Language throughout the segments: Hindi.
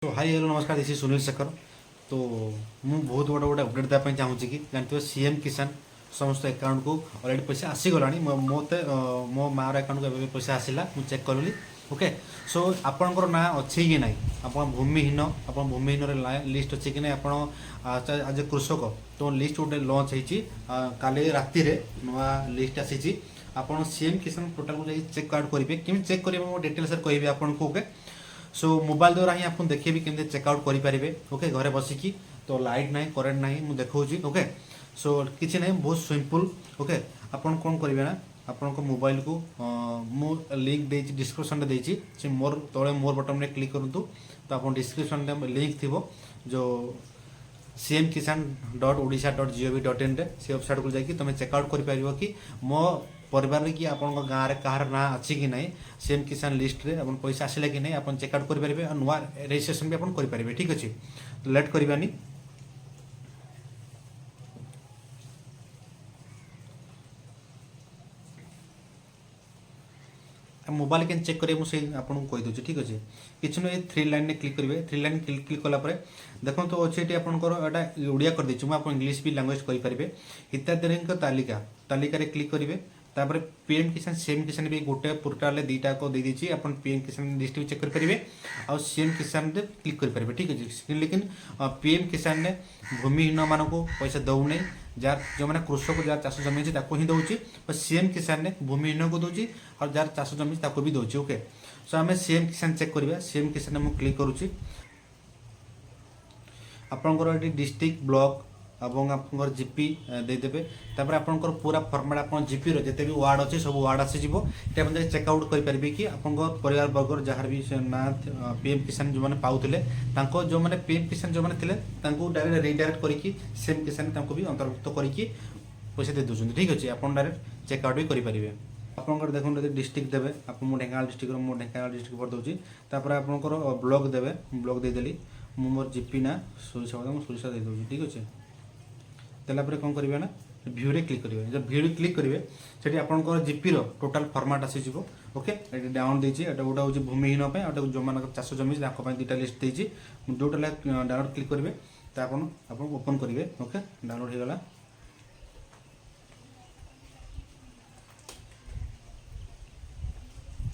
तो हाई हेलो नमस्कार, दिस इज सुनील शेखर। तो मु बहुत बड़ा गोटे अपडेट देवाई चाहूँगी कि जानते सीएम किसान समस्त अकाउंट को अलरेडी पैसा आसीगला मत मो मार अकाउंट को एवं पैसा आसला मुझे चेक करी। ओके, सो आपणकर ना अच्छी कि ना आप भूमिहीन आप भूमिहीन लिस्ट अच्छी कि ना आप आज कृषक तो लिस्ट गोटे लंच होती काली राति नुआ लिस्ट आसी आप सीएम किसान पोर्टाल को चेक आउट करेंगे केमी चेक करेंगे डिटेल्स कहि आपको। ओके, सो मोबाइल द्वारा ही आप देखेबी केमती चेकआउट करेंगे। ओके, घरे बसिकी तो लाइट ना करेन्ट ना मुझे देखी। ओके, सो किसी ना बहुत सिंपल। ओके, आपन कौन करेंगे ना आपन मोबाइल को मु लिंक दे डिस्क्रिप्शन देती से मोर तले मोर बटन में क्लिक करूँ तो आप डिस्क्रिप्शन लिंक थी जो cmkisan.odisha.gov.in से वेबसाइट को जाकि तुम चेकआउट कर कि मो परिवार कि आप गाँव में कहार ना अच्छी कि ना सीएम किसान लिस्ट रे अपन पैसा आसला कि नहीं आप चेकआउट करेंगे और नुआ रजिस्ट्रेशन भी आप करेंगे। ठीक अच्छे, तो लेट करवानी मोबाइल के चेक करेंगे मुझे आपको कहीदे। ठीक अच्छे, किसी ना थ्री लाइन में क्लिक करेंगे। थ्री लाइन क्लिक कलापर देखो तो अच्छे ये आपंकर ओडिया कर देती मुझे इंग्लीश भी लैंग्वेज करेंगे। हिताधिकारी तालिका तालिकार क्लिक करेंगे। तापर पीएम किसान सीएम किसान भी गोटे पोर्टाल दुईटा को दे दी आप पीएम किसान लिस्ट भी चेक करेंगे और सीएम किसान रे क्लिक करेंगे। ठीक अच्छे, लेकिन पीएम किसान ने भूमिहीन मानक पैसा दौना जार जो मैंने कृषक जार चाष जमी अच्छे ही दूसरी और सीएम किसान ने भूमिहीन को दूसरी और जार चाष जमी भी दूसरी। ओके, सो आम सीएम किसान चेक करवा। सीएम किसान मुझे क्लिक करुच्ची आपंकर ये डिस्ट्रिक्ट ब्लॉक और आप जीपी देदेवे। तापर आपंकर पूरा फर्मेट आप जीपी जिते भी वार्ड अच्छे सब वार्ड आसीज ये चेकआउट करेंगे कि आप परिवार वर्ग जहाँ भी ना पीएम किसान जो मैंने पाते जो मैंने पीएम किसान जो मैंने डायरेक्ट रिडायरेक्ट करके सीएम किसान भी अंतर्भुक्त करके पैसा दे दूसरी। ठीक अच्छे, आप डायरेक्ट चेकआउट भी करेंगे। आपंकर देखो डिस्ट्रिक्ट देवे आप ढेंकानाल डिस्ट्रिक्ट ढेंकानाल डिस्ट्रिक्ट भर दूसरी। आपंकर ब्लॉक देवे ब्लॉक देदेली मोर जीपी ना सोरिषा सोरिषा दे दूसरी। ठीक अच्छे, देलापर कौन करेंगे ना भ्यू रे क्लिक करेंगे। जब भ्यू रे क्लिक करेंगे से आपंकर जीपी टोटाल फर्माट आसीज। ओके, ये डाउन देती गोटे हूँ भूमिहीन जो मान चाष जमी दुटा लिस्ट देती जो डाउनलोड क्लिक करेंगे तो आप ओपन करेंगे। ओके, डाउनलोड हो गला।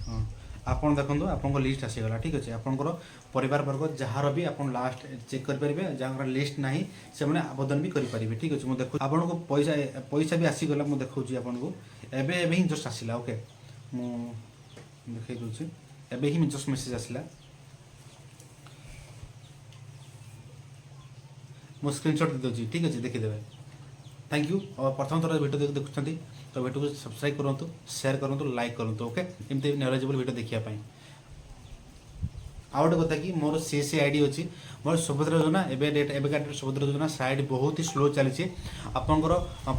हाँ, आप देखो आप लिस्ट आसीगला। ठीक अच्छे, आपंकर परिवार वर्ग जार भी आप लास्ट चेक करेंगे जहाँ लिस्ट ना से मैंने आवेदन भी करेंगे। ठीक अच्छे, मुझे देखो आपको पैसा पैसा भी आसीगला मुझे देखा आपको एवं ही जस्ट आसला। ओके, मुझे दूसरी एवं ही जस्ट मेसेज आसला मो स्क्रीनशॉट दे दूसरी। ठीक अच्छे, देखीदे। Thank you. और प्रथम थर भिडियो देखुं तो भिडियो को सब्सक्राइब करूँ, शेयर करूँ, लाइक करूँ। ओके, एमती नॉलेजेबल भिडियो देखापी। आउ गोटे कथा कि मोर सीएससी आईडी अच्छी मोर सुभद्रा योजना एवं सुभद्रा योजना साइड बहुत ही स्लो चली आपंकर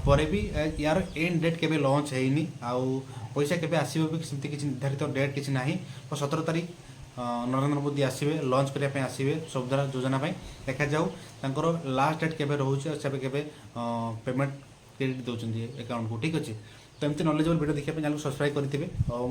पर भी यार एंड डेट के लंच होनी आउ पैसा के आसो भी सेमती किसी निर्धारित डेट किसी ना। तो 17 तारीख नरेंद्र मोदी आसवे लंच करने आसवे सुभद्रा योजना देखा जाऊ लास्ट डेट के रोचे के पेमेंट क्रेडिट दौरान अकाउंट को। ठीक अच्छे, तो एमती नॉलेजेबल वीडियो देखिए चैनल को सब्सक्राइब करेंगे।